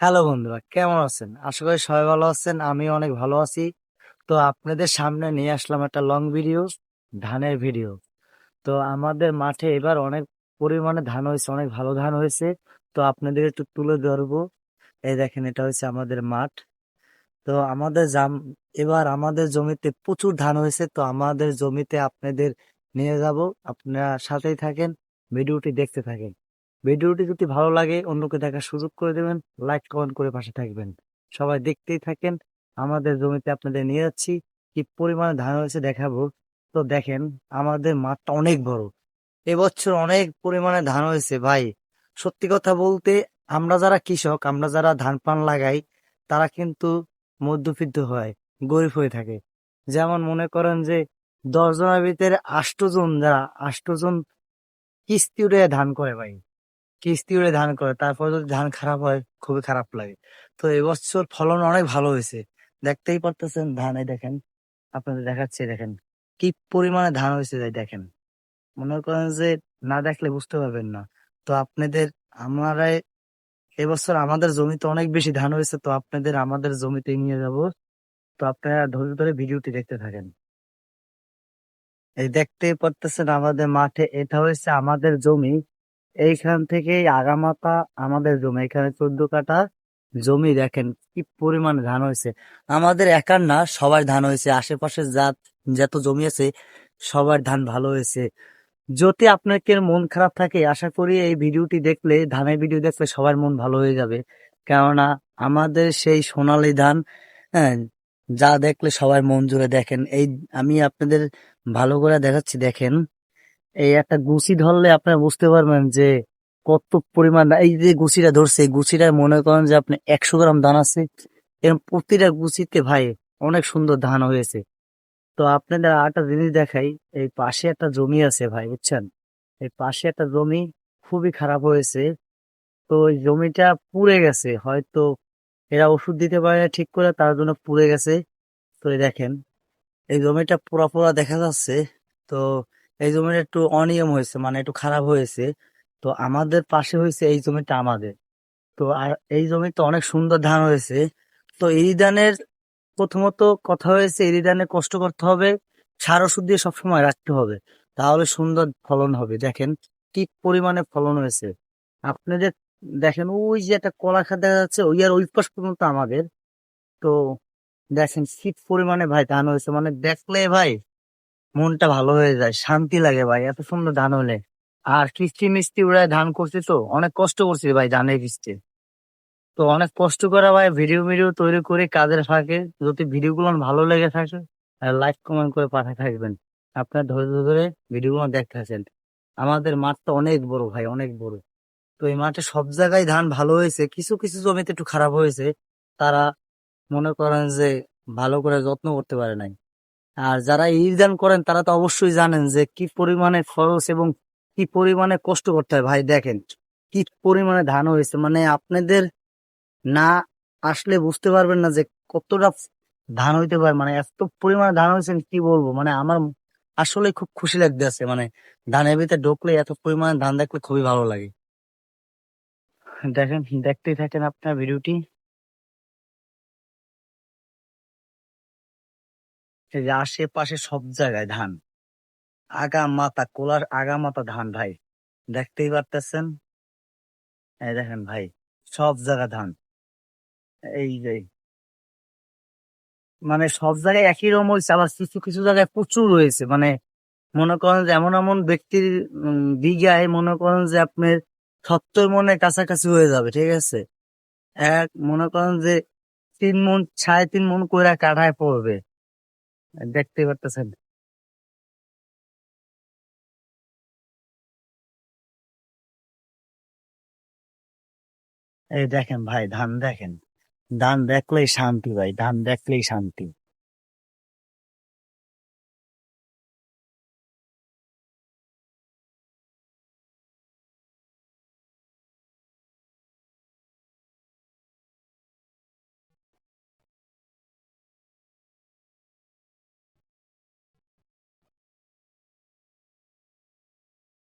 Hello বন্ধুরা, কেমন আছেন? আশা করি সবাই ভালো আছেন। আমি অনেক ভালো আছি। তো আপনাদের সামনে নিয়ে আসলাম একটা লং ভিডিও, ধানের ভিডিও। তো আমাদের মাঠে এবার অনেক পরিমাণে ধান হয়েছে, অনেক ভালো ধান হয়েছে। তো আপনাদের একটু তুলে ধরবো। এই দেখেন, এটা হচ্ছে আমাদের মাঠ। তো এবার আমাদের জমিতে প্রচুর ধান হয়েছে। তো আমাদের জমিতে আপনাদের নিয়ে যাব, আপনারা সাথেই থাকেন, ভিডিওটি দেখতে থাকেন। ভিডিওটি যদি ভালো লাগে অন্যকে দেখার সুযোগ করে দেবেন, লাইক কমেন্ট করে পাশে থাকবেন। সবাই দেখতেই থাকেন। আমাদের জমিতে আপনাদের নিয়ে যাচ্ছি, কি পরিমাণে ধান হয়েছে দেখাবো। তো দেখেন, আমাদের মাঠটা অনেক বড়। এবছর অনেক পরিমাণে ধান হয়েছে ভাই। সত্যি কথা বলতে, আমরা যারা কৃষক, আমরা যারা ধান পান লাগাই, তারা কিন্তু মধ্যবিত্ত হয়, গরিব হয়ে থাকে। যেমন মনে করেন যে 10 জনের ভিতরে 8 জন, যারা 8 জন কিস্তি উড়ে ধান করে ভাই, কিস্তি উড়ে ধান করে। তারপর যদি ধান খারাপ হয়, খুবই খারাপ লাগে। তো এবছর ফলন অনেক ভালো হয়েছে, দেখতেই পারতেছেন। ধান এই দেখেন, আপনাদের দেখাচ্ছি, দেখেন কি পরিমাণে ধান হয়েছে। যাই দেখেন, মনে করেন যে না দেখলে বুঝতে পারবেন না। তো আপনাদের, আমরা এবছর আমাদের জমিতে অনেক বেশি ধান হয়েছে। তো আপনাদের আমাদের জমিতে নিয়ে যাব। তো আপনারা ধৈর্য ধরে ভিডিওটি দেখতে থাকেন। এই দেখতেই পারতেছেন আমাদের মাঠে, এটা হয়েছে আমাদের জমি। এইখান থেকে আগামাথা আমাদের জমি, এখানে 14 কাঠা জমি। দেখেন কি পরিমাণে ধান হয়েছে। আমাদের একার না, সবার ধান হয়েছে। আশেপাশে যত জমি আছে, সবার ধান ভালো হয়েছে। যদি আপনাকে মন খারাপ থাকে, আশা করি এই ভিডিওটি দেখলে, ধানের ভিডিও দেখলে সবার মন ভালো হয়ে যাবে। কেননা আমাদের সেই সোনালী ধান, হ্যাঁ, যা দেখলে সবার মন জুড়ে। দেখেন এই, আমি আপনাদের ভালো করে দেখাচ্ছি, দেখেন। এই একটা গুছি ধরলে আপনারা বুঝতে পারবেন যে কত পরিমাণ। এই যে গুছিটা ধরছে, এই গুছিটা মনে করেন যে আপনি 100 গ্রাম ধান আছে, এরকম প্রতিটা গুছিতে ভাই অনেক সুন্দর ধান হয়েছে। তো আপনাদের আরেকটা জিনিস দেখাই, এই পাশে একটা জমি আছে ভাই, বুঝছেন? এই পাশে একটা জমি খুবই খারাপ হয়েছে। তো ওই জমিটা পুড়ে গেছে, হয়তো এরা ওষুধ দিতে পারে না ঠিক করে, তার জন্য পুড়ে গেছে। তো এই দেখেন, এই জমিটা পুরা পুরা দেখা যাচ্ছে। তো এই জমিটা একটু অনিয়ম হয়েছে, মানে একটু খারাপ হয়েছে। তো আমাদের পাশে হয়েছে এই জমিটা আমাদের। তো আর এই জমিতে অনেক সুন্দর ধান হয়েছে। তো এই ধানের প্রথমত কথা হয়েছে, এই ধানে কষ্ট করতে হবে, সার ওষুধ দিয়ে সবসময় রাখতে হবে, তাহলে সুন্দর ফলন হবে। দেখেন কি পরিমাণে ফলন হয়েছে। আপনাদের দেখেন, ওই যে একটা কলা খাত দেখা যাচ্ছে, ওই আর ওই পাশ পর্যন্ত আমাদের। তো দেখেন কি পরিমাণে ভাই ধান হয়েছে, মানে দেখলে ভাই মনটা ভালো হয়ে যায়, শান্তি লাগে ভাই, এত সুন্দর ধান হলে। আর কিস্তি মিস্তি উড়ায় ধান করছে, তো অনেক কষ্ট করছে ভাই ধানের কিস্তি। তো অনেক কষ্ট করে ভাই ভিডিও ভিডিও তৈরি করে কাজের ফাঁকে। যদি ভিডিও গুলো ভালো লেগে থাকে, লাইক কমেন্ট করে পাঠিয়ে থাকবেন। আপনার ধৈর্য ধরে ভিডিও গুলো দেখতেছেন। আমাদের মাঠটা অনেক বড় ভাই, অনেক বড়। তো এই মাঠে সব জায়গায় ধান ভালো হয়েছে, কিছু কিছু জমিতে একটু খারাপ হয়েছে। তারা মনে করেন যে ভালো করে যত্ন করতে পারে নাই। আর যারা ইরদান করেন, তারা তো অবশ্যই জানেন যে কি পরিমাণে খরচ এবং কি পরিমাণে কষ্ট করতে হয়। ভাই দেখেন কি পরিমাণে ধান হয়েছে, মানে আপনাদের না আসলে বুঝতে পারবেন না যে কতটা ধান হইতে পারে। মানে এত পরিমাণে ধান হয়েছে, কি বলবো, মানে আমার আসলে খুব খুশি লাগতেছে। মানে ধানের ভিতরে ঢুকলে এত পরিমাণে ধান দেখলে খুবই ভালো লাগে। দেখেন, দেখতেই থাকেন আপনার ভিডিওটি। এই যে আশেপাশে সব জায়গায় ধান, আগা মাথা কোলার আগা মাথা ধান ভাই, দেখতেই পারতেছেন। এই দেখেন ভাই, সব জায়গা ধান। এই যে মানে সব জায়গায় একই রকম হয়েছে, আবার কিছু কিছু জায়গায় প্রচুর হয়েছে। মানে মনে করেন যে এমন এমন ব্যক্তির বিঘায় মনে করেন যে আপনার 70 মনের কাছাকাছি হয়ে যাবে, ঠিক আছে। মনে করেন যে 3 মন, 3.5 মন করে কাঠায় পড়বে, দেখতে পারতেছেন। এই দেখেন ভাই ধান, দেখেন ধান দেখলেই শান্তি ভাই, ধান দেখলেই শান্তি।